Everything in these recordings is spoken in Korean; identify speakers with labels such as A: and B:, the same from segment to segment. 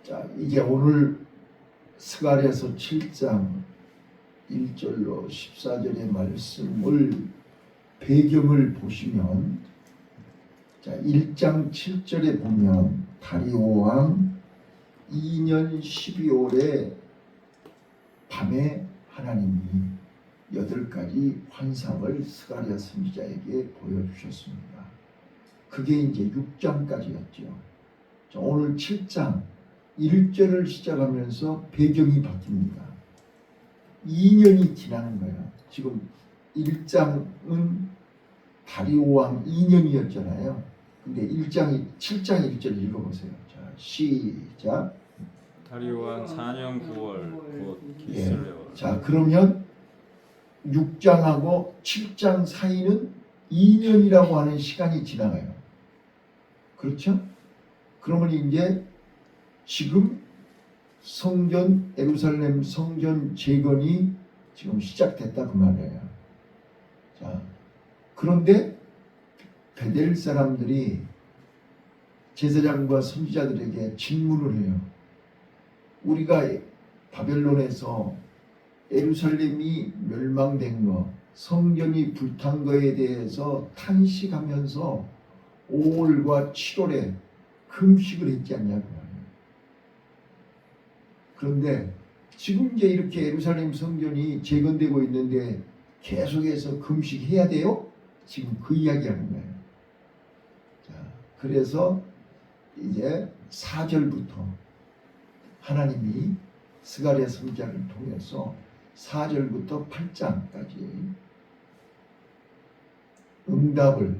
A: 자, 이제 오늘 스가랴서 7장 1절로 14절의 말씀을 배경을 보시면, 자, 1장 7절에 보면 다리오 왕 2년 12월에 밤에 하나님이 8가지 환상을 스가랴 선지자에게 보여주셨습니다. 그게 이제 6장까지였죠. 자, 오늘 7장 1절을 시작하면서 배경이 바뀝니다. 2년이 지나는 거예요. 지금 1장은 다리오 왕 2년이었잖아요. 근데 7장 1절 읽어보세요. 자, 시작.
B: 다리오 왕 4년 9월 곧 기스레월.
A: 자, 그러면 6장하고 7장 사이는 2년이라고 하는 시간이 지나가요. 그렇죠? 그러면 이제 지금 성전, 예루살렘 성전 재건이 지금 시작됐다 그 말이에요. 자, 그런데 베델 사람들이 제사장과 선지자들에게 질문을 해요. 우리가 바벨론에서 예루살렘이 멸망된 거, 성전이 불탄 거에 대해서 탄식하면서 5월과 7월에 금식을 했지 않냐고. 그런데 지금 이제 이렇게 예루살렘 성전이 재건되고 있는데 계속해서 금식해야 돼요? 지금 그 이야기하는 거예요. 자, 그래서 이제 4절부터 하나님이 스가랴 선지자를 통해서 4절부터 8장까지 응답을,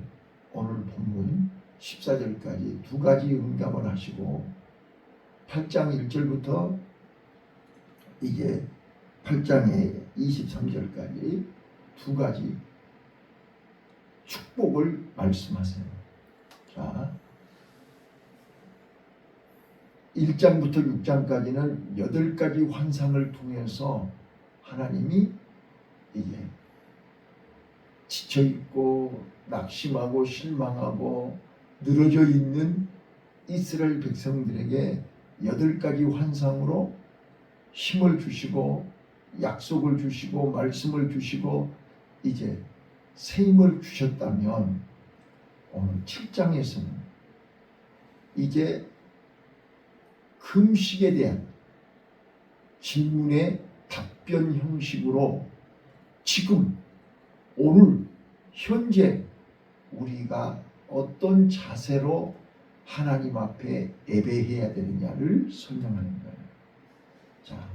A: 오늘 본문 14절까지 2가지 응답을 하시고 8장 1절부터 이제 8장의 23절까지 2가지 축복을 말씀하세요. 자, 1장부터 6장까지는 8가지 환상을 통해서 하나님이 이제 지쳐있고 낙심하고 실망하고 늘어져 있는 이스라엘 백성들에게 8가지 환상으로 힘을 주시고 약속을 주시고 말씀을 주시고 이제 새 힘을 주셨다면, 오늘 7장에서는 이제 금식에 대한 질문의 답변 형식으로 지금 오늘 현재 우리가 어떤 자세로 하나님 앞에 예배해야 되느냐를 설명하는 거예요. 자,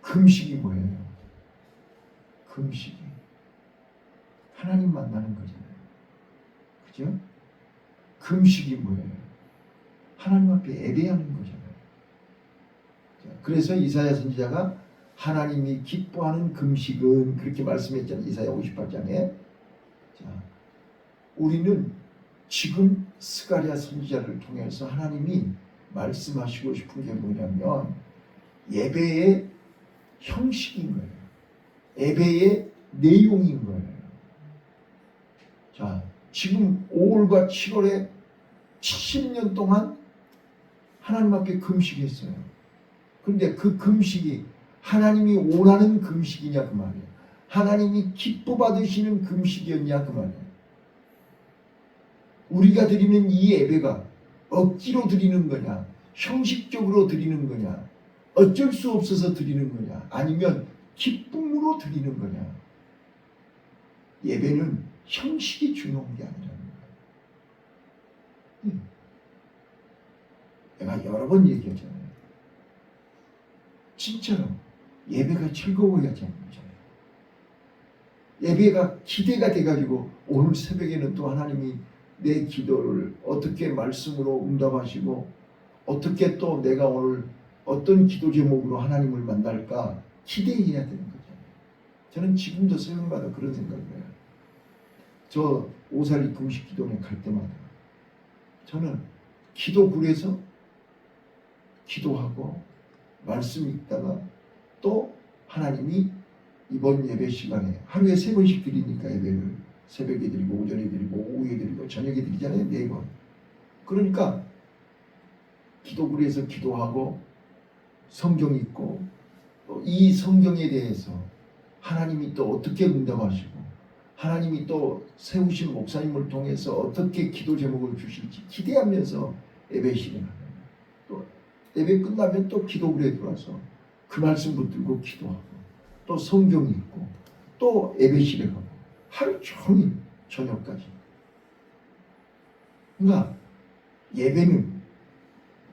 A: 금식이 뭐예요? 금식이 하나님 만나는 거잖아요. 그죠? 금식이 뭐예요? 하나님 앞에 예배하는 거잖아요. 자, 그래서 이사야 선지자가 하나님이 기뻐하는 금식은 그렇게 말씀했잖아요. 이사야 58장에. 자, 우리는 지금 스가랴 선지자를 통해서 하나님이 말씀하시고 싶은 게 뭐냐면 예배의 형식인 거예요. 예배의 내용인 거예요. 자, 지금 5월과 7월에 70년 동안 하나님 앞에 금식했어요. 그런데 그 금식이 하나님이 원하는 금식이냐 그 말이에요. 하나님이 기뻐 받으시는 금식이었냐 그 말이에요. 우리가 드리는 이 예배가 억지로 드리는 거냐, 형식적으로 드리는 거냐, 어쩔 수 없어서 드리는 거냐, 아니면 기쁨으로 드리는 거냐. 예배는 형식이 중요한 게 아니라는 거예요. 내가 여러 번 얘기하잖아요. 진짜로 예배가 즐거워야지 하는 거잖아요. 예배가 기대가 돼가지고 오늘 새벽에는 또 하나님이 내 기도를 어떻게 말씀으로 응답하시고 어떻게 또 내가 오늘 어떤 기도 제목으로 하나님을 만날까 기대해야 되는 거잖아요. 저는 지금도 새벽마다 그런 생각을 해요. 저 오살리 금식 기도회 갈 때마다 저는 기도굴에서 기도하고 말씀 읽다가 또 하나님이 이번 예배 시간에 하루에 3번씩 드리니까 예배를 새벽에 드리고 오전에 드리고 오후에 드리고 저녁에 드리잖아요. 4번. 그러니까 기도굴에서 기도하고 성경 읽고 또 이 성경에 대해서 하나님이 또 어떻게 응답하시고 하나님이 또 세우신 목사님을 통해서 어떻게 기도 제목을 주실지 기대하면서 예배 시간을 또 예배 끝나면 또 기도굴에 들어와서 그 말씀 붙들고 기도하고 또 성경 읽고 또 예배실에 가고 하루 종일 저녁까지. 그러니까 예배는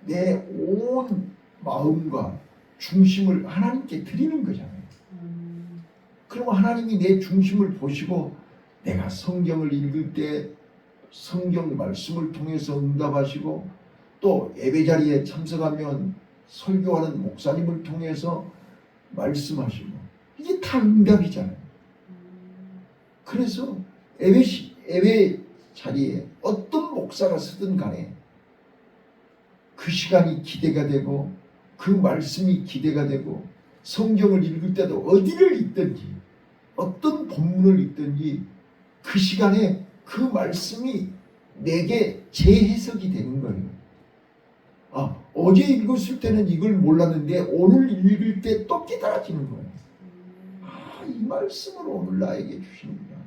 A: 내 온 마음과 중심을 하나님께 드리는 거잖아요. 그럼 하나님이 내 중심을 보시고 내가 성경을 읽을 때 성경 말씀을 통해서 응답하시고 또 예배 자리에 참석하면 설교하는 목사님을 통해서 말씀하시고 이게 다 응답이잖아요. 그래서 예배 자리에 어떤 목사가 서든 간에 그 시간이 기대가 되고 그 말씀이 기대가 되고 성경을 읽을 때도 어디를 읽든지 어떤 본문을 읽든지 그 시간에 그 말씀이 내게 재해석이 되는 거예요. 아, 어제 읽었을 때는 이걸 몰랐는데 오늘 읽을 때 또 깨달아지는 거예요. 아, 이 말씀을 오늘 나에게 주시는구나.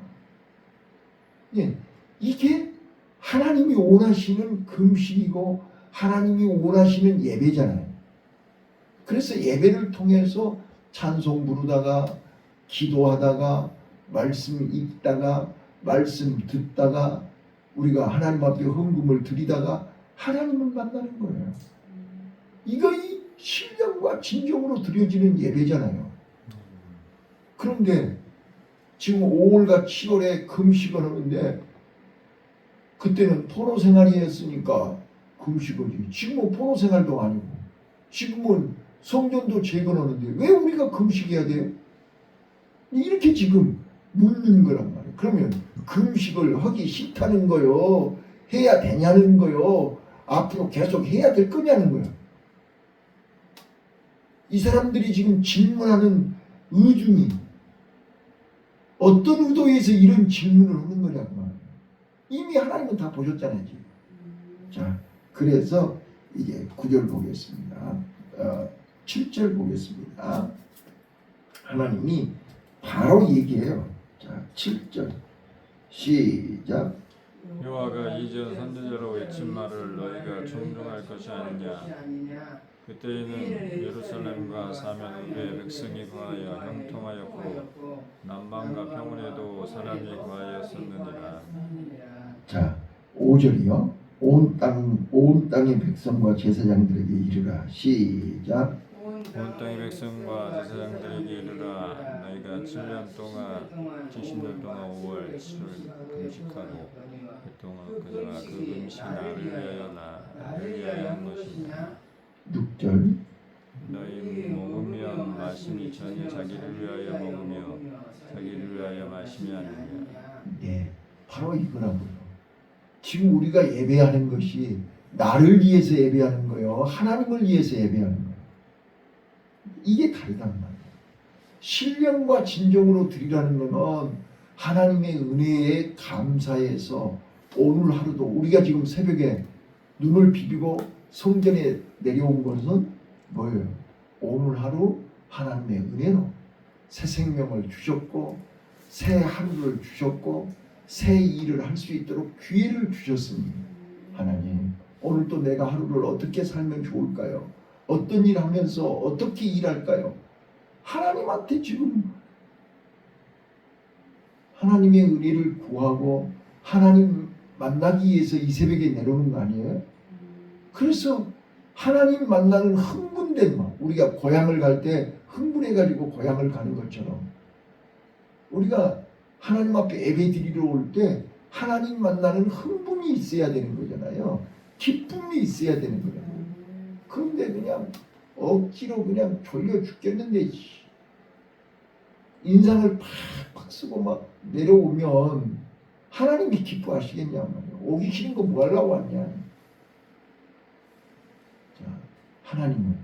A: 예, 이게 하나님이 원하시는 금식이고 하나님이 원하시는 예배잖아요. 그래서 예배를 통해서 찬송 부르다가 기도하다가 말씀 읽다가 말씀 듣다가 우리가 하나님 앞에 헌금을 드리다가 하나님을 만나는 거예요. 이거이 신령과 진정으로 드려지는 예배잖아요. 그런데 지금 5월과 7월에 금식을 하는데 그때는 포로 생활이었으니까 금식이지. 지금은 포로 생활도 아니고 지금은 성전도 재건하는데 왜 우리가 금식해야 돼요? 이렇게 지금 묻는 거란 말이에요. 그러면 금식을 하기 싫다는 거요? 해야 되냐는 거요? 앞으로 계속 해야 될 거냐는 거예요. 이 사람들이 지금 질문하는 의중이 어떤 의도에서 이런 질문을 하는 거냐고 말이에요. 이미 하나님은 다 보셨잖아요. 지금. 자, 그래서 이제 9절 보겠습니다. 7절 보겠습니다. 하나님이 바로 얘기해요. 자, 7절 시작.
B: 여호와가 이전 선지자로 외친 말을 너희가 청종할 것이 아니냐. 그때에는 예루살렘과 사면의 백성이 거하여 형통하였고 남방과 평원에도 사람이 거하였었느니라.
A: 자, 5절이요. 온 땅의 백성과 제사장들에게 이르라. 시작.
B: 온 땅의 백성과 제사장들에게 이르라. 너희가 7년 동안 70년 동안 5월 7월 금식하고 그동안 그 금식이 나를 위하여 나를 위하여 한 것이냐.
A: 6절.
B: 너희 먹으며 마시니 전혀 자기를 위하여 먹으며 자기를 위하여 마시며 아니냐.
A: 네, 바로 이거라고요. 지금 우리가 예배하는 것이 나를 위해서 예배하는 거요, 하나님을 위해서 예배하는 거예요. 이게 다르단 말이에요. 신령과 진정으로 드리라는 것은 하나님의 은혜에 감사해서 오늘 하루도 우리가 지금 새벽에 눈을 비비고 성전에 내려온 것은 뭐예요? 오늘 하루 하나님의 은혜로 새 생명을 주셨고 새 하루를 주셨고 새 일을 할 수 있도록 기회를 주셨습니다. 하나님, 오늘 또 내가 하루를 어떻게 살면 좋을까요? 어떤 일 하면서 어떻게 일할까요? 하나님한테 지금 하나님의 은혜를 구하고 하나님 만나기 위해서 이 새벽에 내려오는 거 아니에요? 그래서 하나님 만나는 흥분된 마음, 우리가 고향을 갈 때 흥분해가지고 고향을 가는 것처럼 우리가 하나님 앞에 예배 드리러 올 때 하나님 만나는 흥분이 있어야 되는 거잖아요. 기쁨이 있어야 되는 거잖아요. 그런데 그냥 억지로 그냥 졸려 죽겠는데 인상을 팍팍 쓰고 막 내려오면 하나님이 기뻐하시겠냐 말이야. 오기 싫은 거 뭐 하려고 왔냐. 자, 하나님은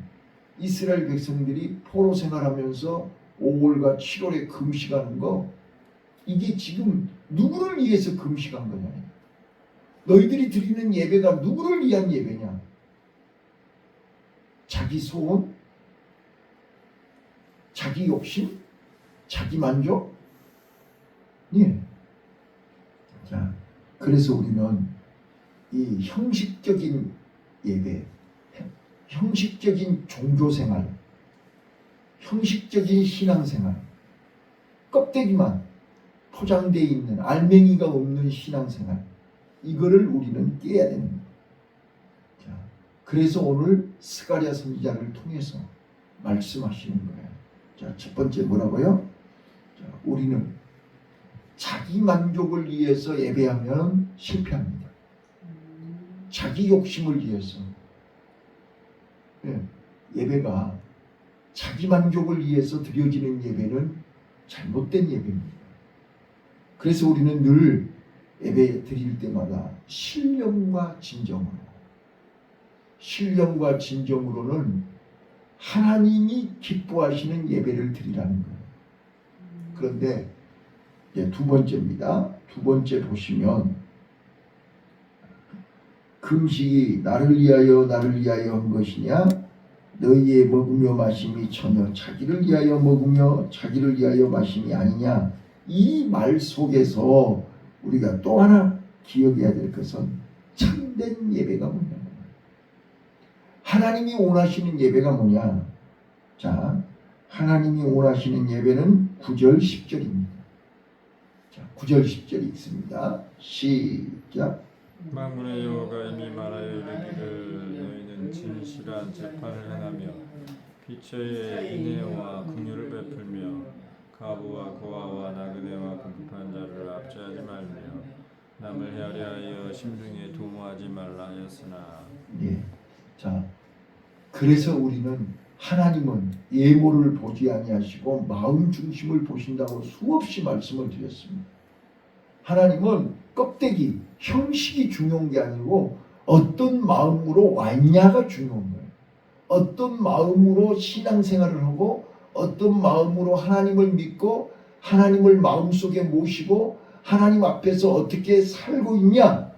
A: 이스라엘 백성들이 포로 생활하면서 5월과 7월에 금식하는 거, 이게 지금 누구를 위해서 금식한 거냐. 너희들이 드리는 예배가 누구를 위한 예배냐. 자기 소원, 자기 욕심, 자기 만족? 예. 자, 그래서 우리는 이 형식적인 예배, 형식적인 종교생활, 형식적인 신앙생활, 껍데기만 포장되어 있는 알맹이가 없는 신앙생활, 이거를 우리는 깨야 되는 거예요. 자, 그래서 오늘 스가랴 선지자를 통해서 말씀하시는 거예요. 자, 첫 번째 뭐라고요? 자, 우리는 자기 만족을 위해서 예배하면 실패합니다. 자기 욕심을 위해서. 예, 예배가 자기 만족을 위해서 드려지는 예배는 잘못된 예배입니다. 그래서 우리는 늘 예배 드릴 때마다 신령과 진정으로는 하나님이 기뻐하시는 예배를 드리라는 거예요. 그런데 이제 두 번째입니다. 두 번째 보시면 금식이 나를 위하여 한 것이냐? 너희의 먹으며 마심이 전혀 자기를 위하여 먹으며 자기를 위하여 마심이 아니냐? 이 말 속에서 우리가 또 하나 기억해야 될 것은 참된 예배가 뭐냐? 하나님이 원하시는 예배가 뭐냐? 자, 하나님이 원하시는 예배는 9절 10절입니다. 자, 9절 10절이 있습니다. 시작.
B: 만군의 여호와가 이미 말하여 이르기를 너희는 진실한 재판을 행하며 빛의 인애와 긍휼을 베풀며 과부와 고아와 나그네와 궁핍한 자를 압제하지 말며 남을 헤아려 하여 심중에 도모하지 말라 하였으나.
A: 예. 자, 그래서 우리는 하나님은 예모를 보지 아니하시고 마음 중심을 보신다고 수없이 말씀을 드렸습니다. 하나님은 껍데기, 형식이 중요한 게 아니고 어떤 마음으로 왔냐가 중요한 거예요. 어떤 마음으로 신앙생활을 하고 어떤 마음으로 하나님을 믿고 하나님을 마음속에 모시고 하나님 앞에서 어떻게 살고 있냐.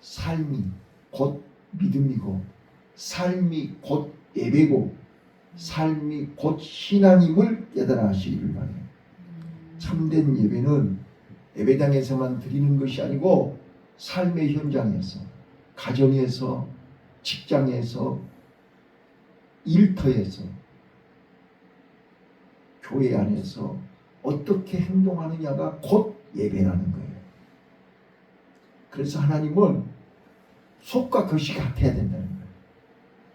A: 삶이 곧 믿음이고 삶이 곧 예배고 삶이 곧 신앙임을 깨달아 하시기를 바라요. 참된 예배는 예배당에서만 드리는 것이 아니고 삶의 현장에서, 가정에서, 직장에서, 일터에서, 교회 안에서 어떻게 행동하느냐가 곧 예배라는 거예요. 그래서 하나님은 속과 겉이 같아야 된다는 거예요.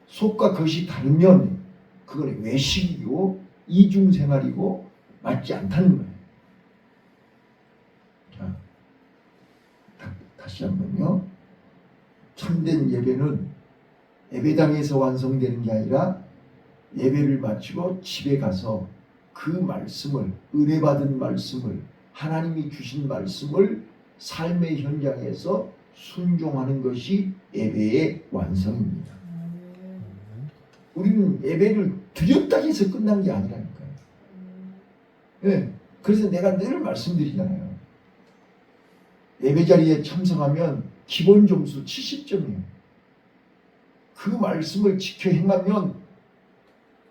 A: 속과 겉이 다르면 그건 외식이고 이중생활이고 맞지 않다는 거예요. 자, 다시 한번요. 참된 예배는 예배당에서 완성되는 게 아니라 예배를 마치고 집에 가서 그 말씀을, 은혜받은 말씀을, 하나님이 주신 말씀을 삶의 현장에서 순종하는 것이 예배의 완성입니다. 우리는 예배를 드렸다 해서 끝난 게 아니라니까요. 예, 그래서 내가 늘 말씀드리잖아요. 예배 자리에 참석하면 기본 점수 70점이에요. 그 말씀을 지켜 행하면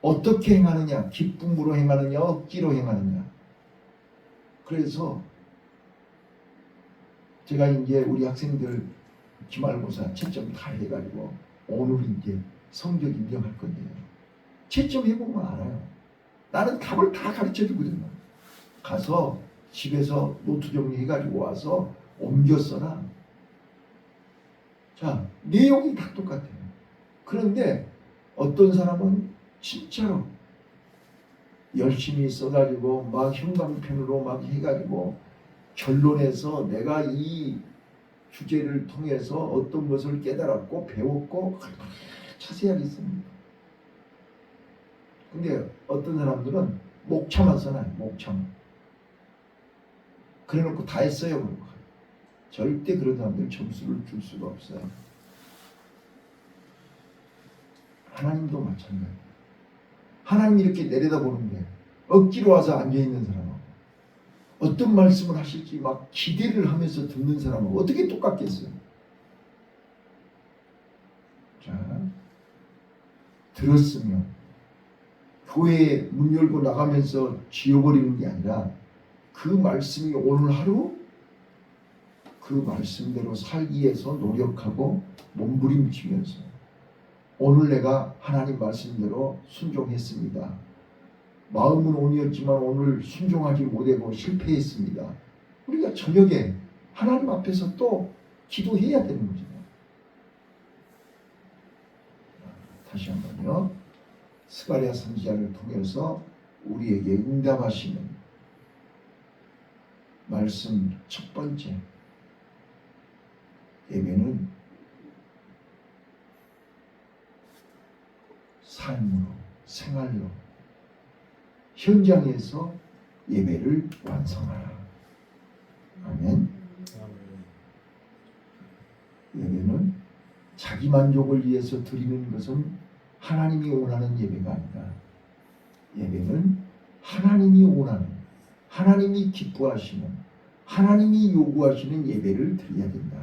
A: 어떻게 행하느냐, 기쁨으로 행하느냐, 억지로 행하느냐. 그래서 제가 이제 우리 학생들 기말고사 채점 다 해가지고 오늘 이제 성적 인정할 건데요. 채점 해보면 알아요. 나는 답을 다 가르쳐 주거든요. 가서 집에서 노트 정리해가지고 와서 옮겨 써라. 자, 내용이 다 똑같아요. 그런데 어떤 사람은 진짜로 열심히 써가지고 막 형광펜으로 막 해가지고 결론에서 내가 이 주제를 통해서 어떤 것을 깨달았고 배웠고 자세하게 씁니다. 근데 어떤 사람들은 목차만 써놔요. 목차만. 그래놓고 다 했어요. 그러고. 절대 그런 사람들 점수를 줄 수가 없어요. 하나님도 마찬가지예요. 하나님이 이렇게 내려다보는데 억지로 와서 앉아있는 사람하고 어떤 말씀을 하실지 막 기대를 하면서 듣는 사람하고 어떻게 똑같겠어요? 자, 들었으면 교회 문 열고 나가면서 지워버리는 게 아니라 그 말씀이 오늘 하루 그 말씀대로 살기 위해서 노력하고 몸부림치면서 오늘 내가 하나님 말씀대로 순종했습니다. 마음은 온이었지만 오늘 순종하지 못하고 실패했습니다. 우리가 저녁에 하나님 앞에서 또 기도해야 되는 거죠. 다시 한번요. 스가랴 선지자를 통해서 우리에게 응답하시는 말씀 첫 번째, 예배는 삶으로, 생활로, 현장에서 예배를 완성하라. 아멘. 예배는 자기 만족을 위해서 드리는 것은 하나님이 원하는 예배가 아니다. 예배는 하나님이 원하는, 하나님이 기뻐하시는, 하나님이 요구하시는 예배를 드려야 된다.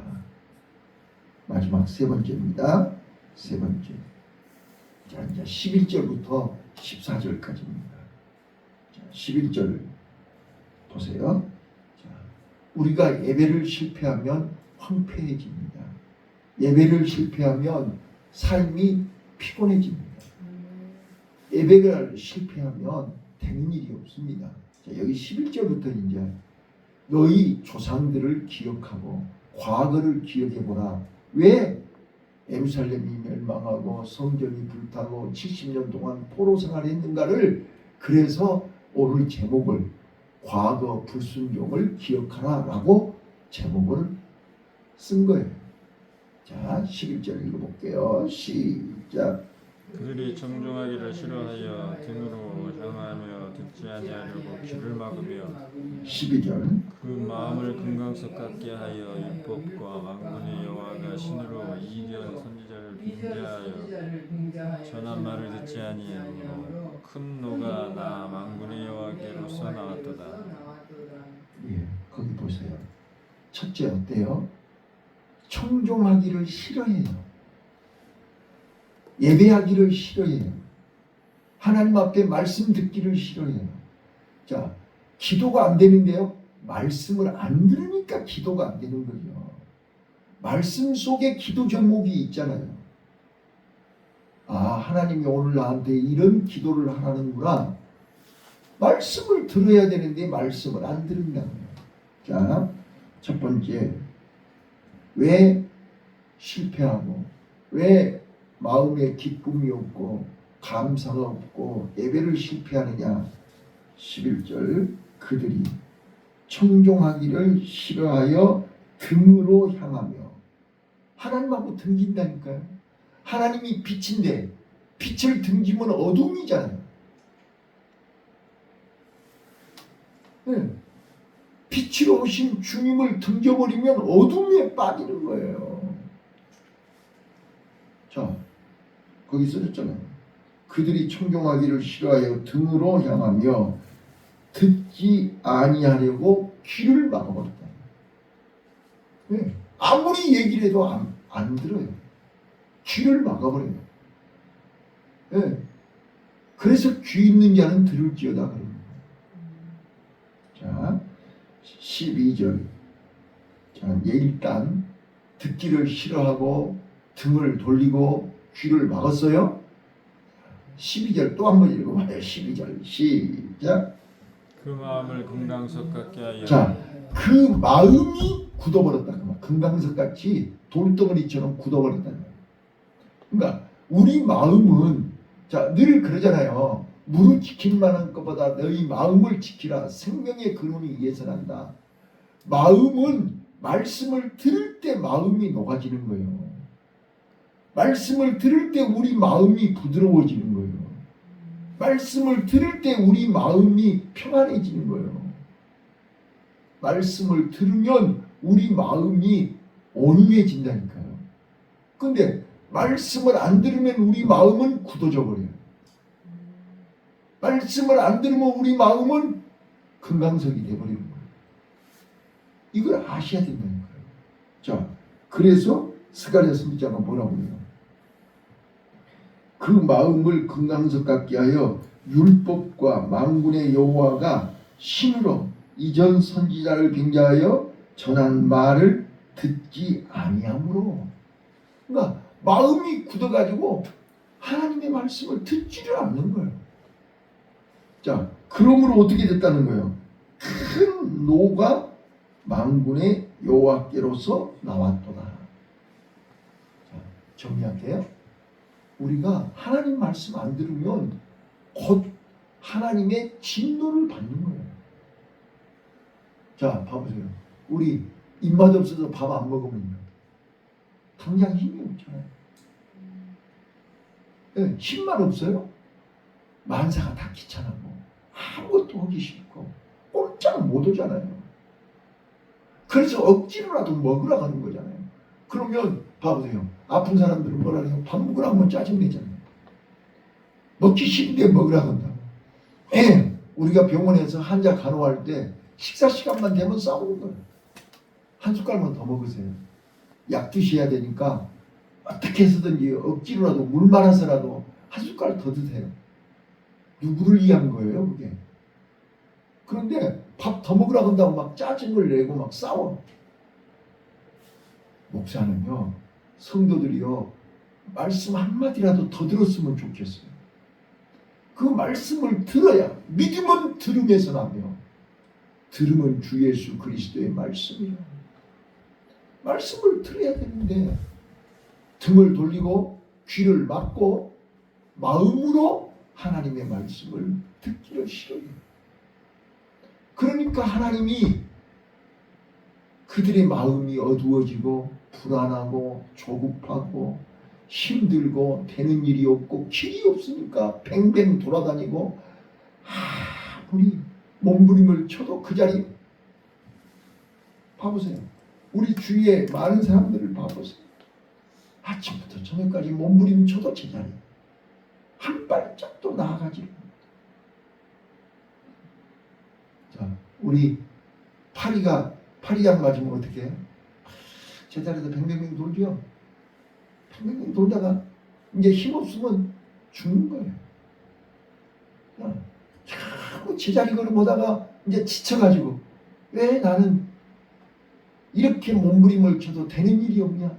A: 마지막 세 번째입니다. 세 번째. 자, 이제 11절부터 14절까지입니다. 자, 11절 보세요. 자, 우리가 예배를 실패하면 황폐해집니다. 예배를 실패하면 삶이 피곤해집니다. 예배를 실패하면 되는 일이 없습니다. 자, 여기 11절부터 이제 너희 조상들을 기억하고 과거를 기억해보라. 왜 예루살렘이 멸망하고 성전이 불타고 70년 동안 포로 생활했는가를, 그래서 오늘 제목을 과거 불순종을 기억하라 라고 제목을 쓴 거예요. 자, 11절 읽어볼게요. 시작.
B: 그들이 청종하기를 싫어하여 등으로 향하며 듣지 아니하려고 귀를 막으며
A: 12절.
B: 그 마음을 금강석 같게 하여 율법과 만군의 여호와가 신으로 이견 선지자를 빙자하여 전한 말을 듣지 아니하므로 큰 노가 나 만군의 여호와께로서 나왔도다.
A: 예, 거기 보세요. 첫째 어때요? 청종하기를 싫어해요. 예배하기를 싫어해요. 하나님 앞에 말씀 듣기를 싫어해요. 자, 기도가 안 되는데요. 말씀을 안 들으니까 기도가 안 되는 거죠. 말씀 속에 기도 제목이 있잖아요. 아, 하나님이 오늘 나한테 이런 기도를 하라는구나. 말씀을 들어야 되는데 말씀을 안 들은다고요. 자, 첫 번째, 왜 실패하고 왜 마음에 기쁨이 없고 감사가 없고 예배를 실패하느냐. 11절. 그들이 청종하기를 싫어하여 등으로 향하며, 하나님하고 등긴다니까요. 하나님이 빛인데 빛을 등지면 어둠이잖아요. 네. 빛으로 오신 주님을 등져버리면 어둠에 빠지는 거예요. 자, 거기 써졌잖아요. 그들이 청종하기를 싫어하여 등으로 향하며 듣지 아니하려고 귀를 막아버렸다. 네. 아무리 얘기를 해도 안 들어요. 귀를 막아버려요. 네. 그래서 귀 있는 자는 들을지어다 그럽니다. 자, 12절. 자, 이제 일단 듣기를 싫어하고 등을 돌리고 귀를 막았어요. 12절 또 한 번 읽어봐요. 12절 시작.
B: 그 마음을 금강석 같게 하여.
A: 자, 그 마음이 굳어버렸다. 금강석같이 돌덩어리처럼 굳어버렸다는 거예요. 그러니까 우리 마음은, 자, 늘 그러잖아요. 무릇 지킬 만한 것보다 너희 마음을 지키라. 생명의 근원이 위에서 난다. 마음은 말씀을 들을 때 마음이 녹아지는 거예요. 말씀을 들을 때 우리 마음이 부드러워지는 거예요. 말씀을 들을 때 우리 마음이 평안해지는 거예요. 말씀을 들으면 우리 마음이 온유해진다니까요. 근데 말씀을 안 들으면 우리 마음은 굳어져 버려요. 말씀을 안 들으면 우리 마음은 금강석이 돼버리는 거예요. 이걸 아셔야 된다는 거예요. 자, 그래서 스가랴 선지자가 뭐라고 해요? 그 마음을 금강석 같게 하여 율법과 만군의 여호와가 신으로 이전 선지자를 빙자하여 전한 말을 듣지 아니하므로. 그러니까 마음이 굳어가지고 하나님의 말씀을 듣지를 않는 거예요. 자, 그러므로 어떻게 됐다는 거예요? 큰 노가 만군의 여호와께로서 나왔도다. 자, 정리할게요. 우리가 하나님 말씀 안 들으면 곧 하나님의 진노를 받는 거예요. 자, 봐보세요. 우리 입맛 없어서 밥 안 먹으면 당장 힘이 없잖아요. 네, 힘만 없어요. 만사가 다 귀찮고 아무것도 하기 싫고 꼼짝 못 오잖아요. 그래서 억지로라도 먹으라고 하는 거잖아요. 그러면 봐보세요. 아픈 사람들은 뭐라 해요? 밥 먹으라고 하면 짜증내잖아요. 먹기 싫은데 먹으라고 한다고. 우리가 병원에서 환자 간호할 때 식사 시간만 되면 싸우는 거예요. 한 숟갈만 더 먹으세요. 약 드셔야 되니까 어떻게 해서든지 억지로라도 물 말아서라도 한 숟갈 더 드세요. 누구를 위한 거예요, 그게? 그런데 밥 더 먹으라고 한다고 막 짜증을 내고 막 싸워. 목사는요, 성도들이요, 말씀 한마디라도 더 들었으면 좋겠어요. 그 말씀을 들어야, 믿음은 들음에서 나며 들음은 주 예수 그리스도의 말씀이라. 말씀을 들어야 되는데 등을 돌리고 귀를 막고 마음으로 하나님의 말씀을 듣기를 싫어해요. 그러니까 하나님이 그들의 마음이 어두워지고 불안하고 조급하고 힘들고 되는 일이 없고 길이 없으니까 뱅뱅 돌아다니고 아무리 몸부림을 쳐도 그 자리. 봐보세요. 우리 주위에 많은 사람들을 봐보세요. 아침부터 저녁까지 몸부림 쳐도 제자리. 한 발짝도 나아가지 못합니다. 자, 우리 파리약 맞으면 어떻게 해요? 제자리에서 뱅뱅뱅 돌죠. 뱅뱅뱅 돌다가 이제 힘없으면 죽는 거예요. 자꾸 제자리 걸음보다가 이제 지쳐가지고 왜 나는 이렇게 몸부림을 쳐도 되는 일이 없냐?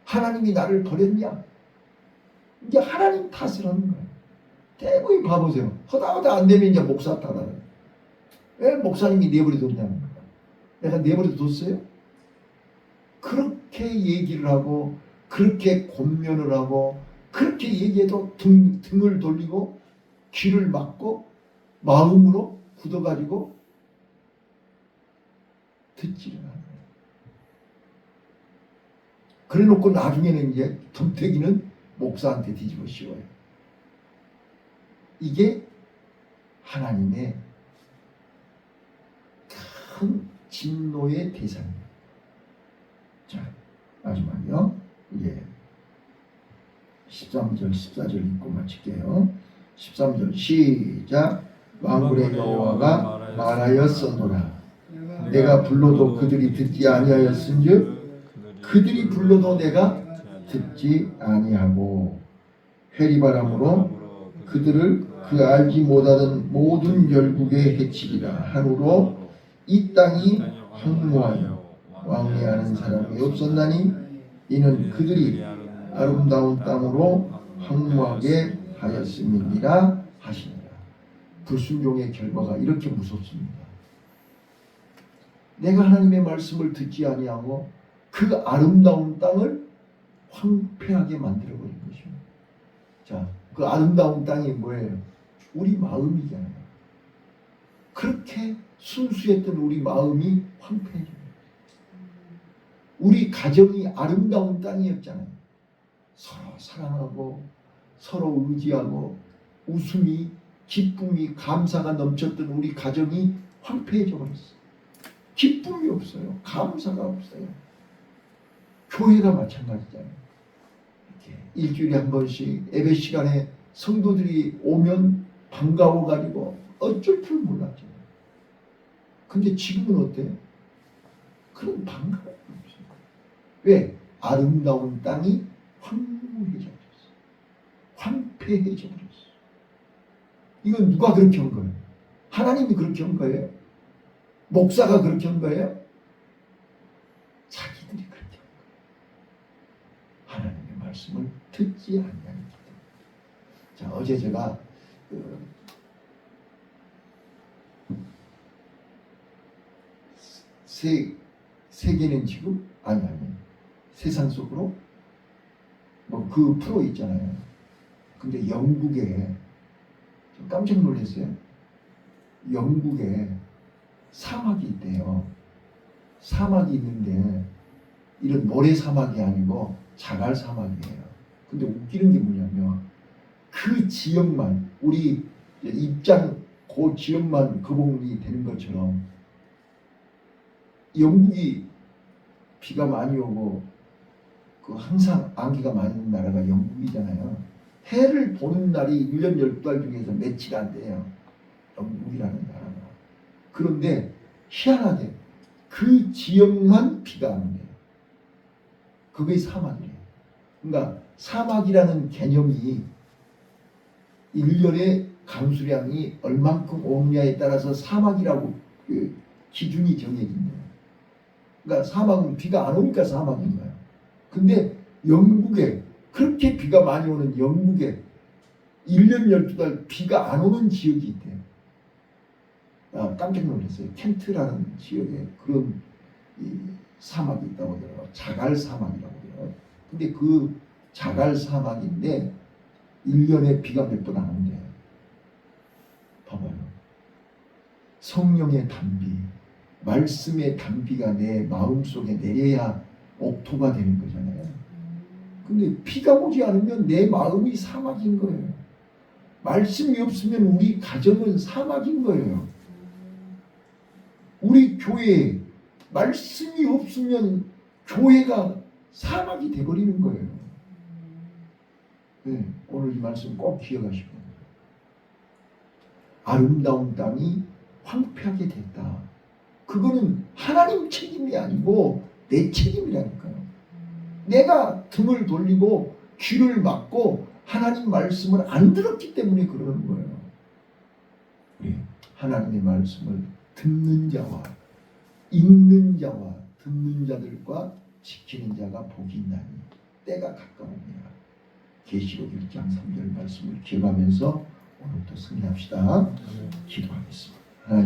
A: 하나님이 나를 버렸냐? 이제 하나님 탓을 하는 거예요. 대부분 봐보세요. 허다허다 안 되면 이제 목사 탓하는. 왜 목사님이 내버려뒀냐는 거예요. 내가 내버려뒀어요? 그렇게 얘기를 하고 그렇게 권면을 하고 그렇게 얘기해도 등을 돌리고 귀를 막고 마음으로 굳어가지고 듣지를 않아요. 그래놓고 나중에는 이제 덤태기는 목사한테 뒤집어 씌워요. 이게 하나님의 큰 진노의 대상입니다. 자, 마지막이요. 이제 13절, 14절 읽고 마칠게요. 13절 시작. 만군의 여호와가 말하였으노라. 내가 불러도 그들이 듣지 아니하였은즉 그들이 불러도 내가 듣지 아니하고 회리바람으로 그들을 그 알지 못하던 모든 열국에 해치리라. 한우로 이 땅이 황무하여 왕래하는 사람이 없었나니 이는 그들이 아름다운 땅으로 황무하게 하였음이니라 하시니라. 불순종의 결과가 이렇게 무섭습니다. 내가 하나님의 말씀을 듣지 아니하고 그 아름다운 땅을 황폐하게 만들어버린 것입니다. 자, 그 아름다운 땅이 뭐예요? 우리 마음이잖아요. 그렇게 순수했던 우리 마음이 황폐해집니다. 우리 가정이 아름다운 땅이었잖아요. 서로 사랑하고 서로 의지하고 웃음이 기쁨이 감사가 넘쳤던 우리 가정이 황폐해져 버렸어요. 기쁨이 없어요. 감사가 없어요. 교회가 마찬가지잖아요. 이렇게 일주일에 한 번씩 예배 시간에 성도들이 오면 반가워가지고 어쩔 줄 몰랐죠. 근데 지금은 어때요? 그런 반가움이 없어요. 왜? 아름다운 땅이 황무해졌어요. 황폐 황폐해져 버렸어. 이건 누가 그렇게 한 거예요? 하나님이 그렇게 한 거예요? 목사가 그렇게 한 거예요? 자기들이 그렇게 한 거예요. 하나님의 말씀을 듣지 않냐는 기도. 자, 어제 제가 세계는 지금 아니 세상 속으로 뭐 그 프로 있잖아요. 근데 영국에 좀 깜짝 놀랐어요. 영국에 사막이 있대요. 사막이 있는데 이런 모래 사막이 아니고 자갈 사막이에요. 근데 웃기는 게 뭐냐면 그 지역만 우리 입장 그 지역만 거봉이 되는 것처럼 영국이 비가 많이 오고 그 항상 안개가 많이 있는 나라가 영국이잖아요. 해를 보는 날이 1년 12달 중에서 며칠 안 돼요. 영국이라는 나라가. 그런데 희한하게 그 지역만 비가 안 온대요. 그게 사막이에요. 그러니까 사막이라는 개념이 1년의 강수량이 얼만큼 오느냐에 따라서 사막이라고 그 기준이 정해진대요. 그러니까 사막은 비가 안 오니까 사막인 거예요. 근데 영국에 그렇게 비가 많이 오는 영국에 1년 12달 비가 안 오는 지역이 있대요. 깜짝 놀랐어요. 켄트라는 지역에 그런 사막이 있다고 하더라고요. 자갈 사막이라고 해요. 근데 그 자갈 사막인데 1년에 비가 몇 번 안 온대요. 봐봐요. 성령의 단비, 말씀의 단비가 내 마음속에 내려야 옥토가 되는 거잖아요. 근데 비가 오지 않으면 내 마음이 사막인 거예요. 말씀이 없으면 우리 가정은 사막인 거예요. 우리 교회에 말씀이 없으면 교회가 사막이 돼버리는 거예요. 네, 오늘 이 말씀 꼭 기억하시고 아름다운 땅이 황폐하게 됐다. 그거는 하나님 책임이 아니고 내 책임이라니까요. 내가 등을 돌리고 귀를 막고 하나님 말씀을 안 들었기 때문에 그러는 거예요. 우리 하나님의 말씀을 듣는 자와 읽는 자와 듣는 자들과 지키는 자가 복이 있나니 때가 가까우니라. 계시록 1장 3절 말씀을 기억하면서 오늘부터 승리합시다. 기도하겠습니다.